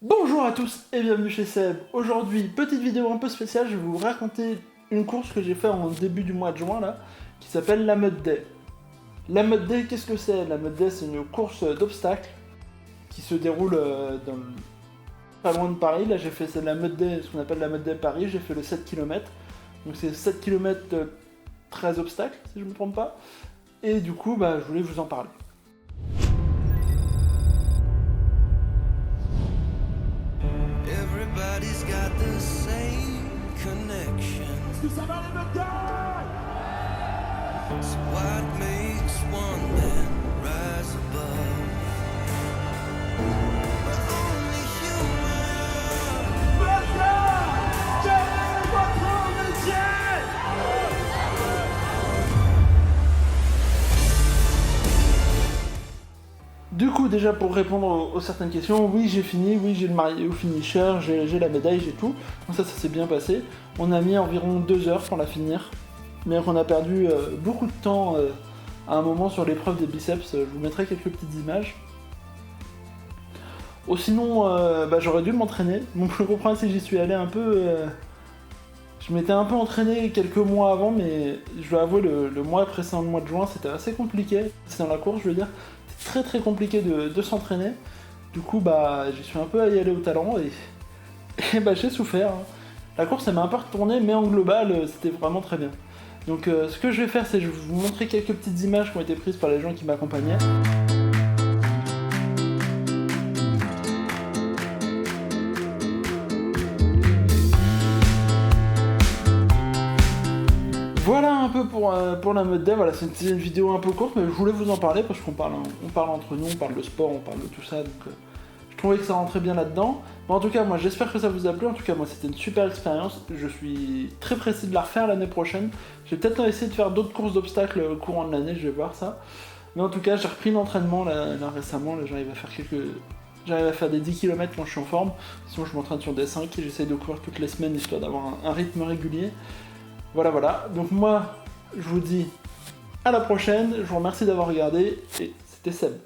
Bonjour à tous et bienvenue chez Seb. Aujourd'hui, petite vidéo un peu spéciale, je vais vous raconter une course que j'ai faite en début du mois de juin là, qui s'appelle la Mud Day. La Mud Day, qu'est-ce que c'est? La Mud Day, c'est une course d'obstacles qui se déroule pas loin de Paris. Là, j'ai fait la Mud Day, ce qu'on appelle la Mud Day Paris, j'ai fait le 7 km. Donc c'est 7 km 13 obstacles, si je ne me trompe pas. Et du coup, je voulais vous en parler. Everybody's got the same connection. So what makes one man rise above? But only Du coup, déjà pour répondre aux certaines questions, oui j'ai fini, oui j'ai le marié au finisher, j'ai la médaille, j'ai tout. Donc ça s'est bien passé. On a mis environ 2 heures pour la finir. Mais on a perdu beaucoup de temps à un moment sur l'épreuve des biceps. Je vous mettrai quelques petites images. Oh, sinon, j'aurais dû m'entraîner. Mon plus gros problème c'est que j'y suis allé un peu... Je m'étais un peu entraîné quelques mois avant, mais je dois avouer, le mois précédent, le mois de juin, c'était assez compliqué. C'est dans la course, je veux dire. C'est très très compliqué de s'entraîner. Du coup, j'y suis un peu à y aller au talent et j'ai souffert. Hein. La course, elle m'a un peu retourné, mais en global, c'était vraiment très bien. Donc ce que je vais faire, c'est que je vais vous montrer quelques petites images qui ont été prises par les gens qui m'accompagnaient. Voilà un peu pour la Mud Day. Voilà, c'est une vidéo un peu courte, mais je voulais vous en parler parce qu'on parle entre nous, on parle de sport, on parle de tout ça, donc je trouvais que ça rentrait bien là-dedans. Bon, en tout cas, moi j'espère que ça vous a plu. En tout cas, moi c'était une super expérience. Je suis très pressé de la refaire l'année prochaine. Je vais peut-être essayer de faire d'autres courses d'obstacles au courant de l'année, je vais voir ça. Mais en tout cas, j'ai repris l'entraînement là récemment. Là, j'arrive à faire des 10 km quand je suis en forme. Sinon, je m'entraîne sur des 5 et j'essaye de courir toutes les semaines histoire d'avoir un rythme régulier. Voilà. Donc moi, je vous dis à la prochaine. Je vous remercie d'avoir regardé et c'était Seb.